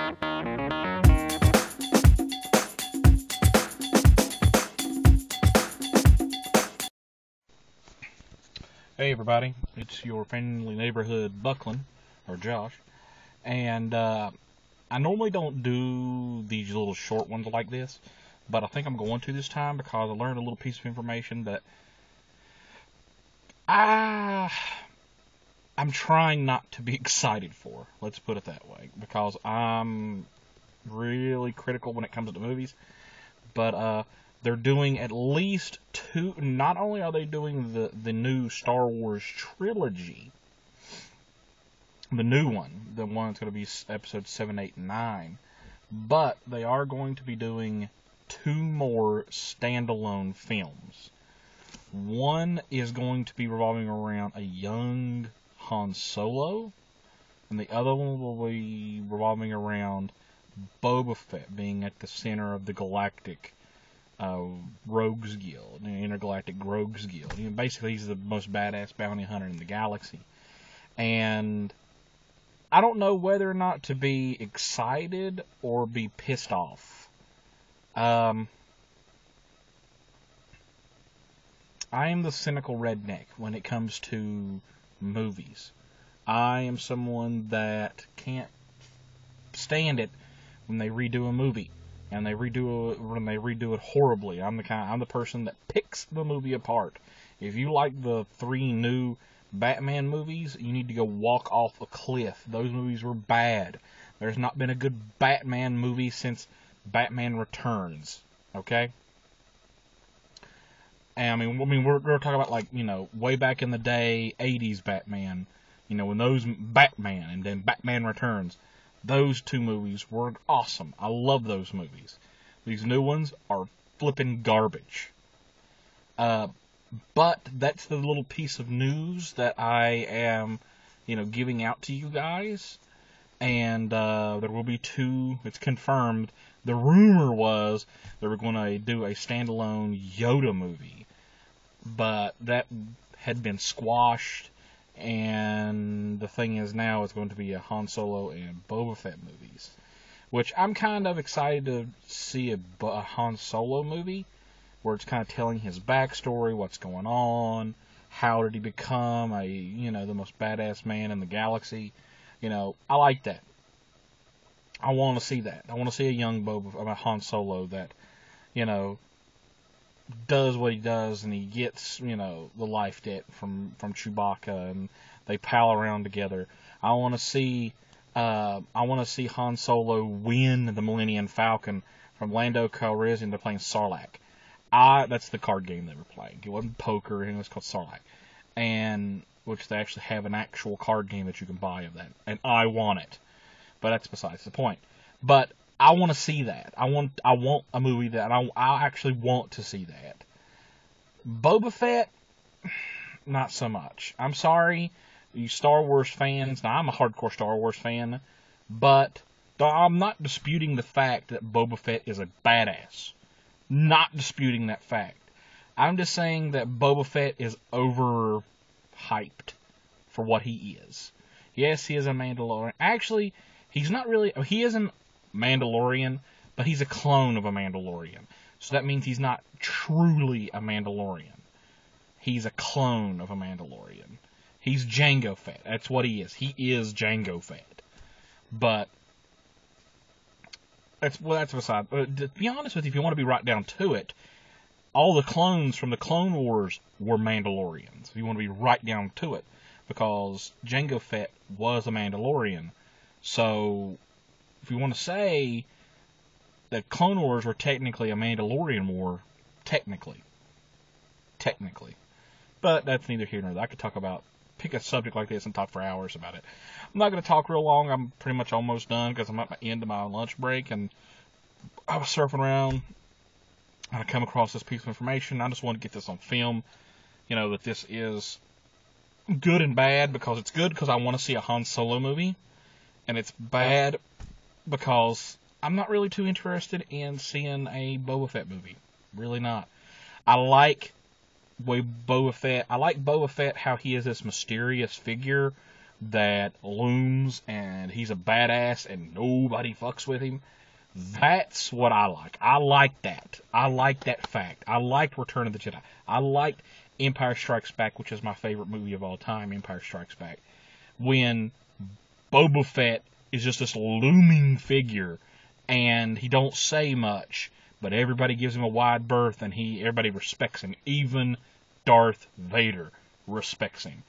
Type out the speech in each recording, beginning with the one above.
Hey everybody, it's your friendly neighborhood Bucklin, or Josh, and I normally don't do these little short ones like this, but I think I'm going to this time because I learned a little piece of information that I'm trying not to be excited for, let's put it that way, because I'm really critical when it comes to movies, but they're doing at least two. Not only are they doing the new Star Wars trilogy, the new one, the one that's going to be episodes 7, 8, and 9, but they are going to be doing two more standalone films. One is going to be revolving around a young Han Solo, and the other one will be revolving around Boba Fett being at the center of the galactic Rogues Guild, the Intergalactic Rogues Guild. You know, basically, he's the most badass bounty hunter in the galaxy. And I don't know whether or not to be excited or be pissed off. I am the cynical redneck when it comes to movies. I am someone that can't stand it when they redo a movie. And they redo it horribly. I'm the person that picks the movie apart. If you like the 3 new Batman movies, you need to go walk off a cliff. Those movies were bad. There's not been a good Batman movie since Batman Returns. Okay? And I mean, we're talking about, like, you know, way back in the day, 80s Batman. You know, when those Batman and then Batman Returns. Those 2 movies were awesome. I love those movies. These new ones are flipping garbage. But that's the little piece of news that I am, you know, giving out to you guys. And there will be 2. It's confirmed. The rumor was they were going to do a standalone Yoda movie, but that had been squashed. And the thing is, now it's going to be a Han Solo and Boba Fett movies, which I'm kind of excited to see a Han Solo movie, where it's kind of telling his backstory, what's going on, how did he become the most badass man in the galaxy. You know, I like that. I want to see that. I want to see a young Han Solo that, you know, does what he does, and he gets, you know, the life debt from Chewbacca, and they pal around together. I want to see Han Solo win the Millennium Falcon from Lando Calrissian. They're playing Sarlacc. That's the card game they were playing. It wasn't poker, it was called Sarlacc, and which they actually have an actual card game that you can buy of that, and I want it, but that's besides the point. But I want to see that. I want a movie that I actually want to see that. Boba Fett, not so much. I'm sorry, you Star Wars fans. Now, I'm a hardcore Star Wars fan, but I'm not disputing the fact that Boba Fett is a badass. Not disputing that fact. I'm just saying that Boba Fett is overhyped for what he is. Yes, he is a Mandalorian. Actually, he's not really. He isn't Mandalorian, but he's a clone of a Mandalorian. So that means he's not truly a Mandalorian. He's a clone of a Mandalorian. He's Jango Fett. That's what he is. He is Jango Fett. But that's beside. To be honest with you, if you want to be right down to it, all the clones from the Clone Wars were Mandalorians. If you want to be right down to it, because Jango Fett was a Mandalorian. So if you want to say that Clone Wars were technically a Mandalorian war, technically. But that's neither here nor there. I could pick a subject like this and talk for hours about it. I'm not going to talk real long. I'm pretty much almost done because I'm at the end of my lunch break, and I was surfing around and I come across this piece of information. I just want to get this on film, you know, that this is good and bad, because it's good because I want to see a Han Solo movie, and it's bad because I'm not really too interested in seeing a Boba Fett movie. Really not. I like Boba Fett, how he is this mysterious figure that looms and he's a badass and nobody fucks with him. That's what I like. I like that. I like that fact. I liked Return of the Jedi. I liked Empire Strikes Back, which is my favorite movie of all time, Empire Strikes Back. When Boba Fett is just this looming figure and he don't say much, but everybody gives him a wide berth and everybody respects him. Even Darth Vader respects him.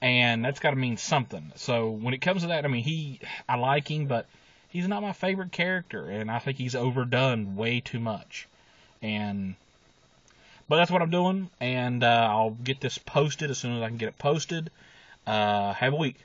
And that's got to mean something. So when it comes to that, I mean, I like him, but he's not my favorite character, and I think he's overdone way too much. But that's what I'm doing, and I'll get this posted as soon as I can get it posted. Have a week.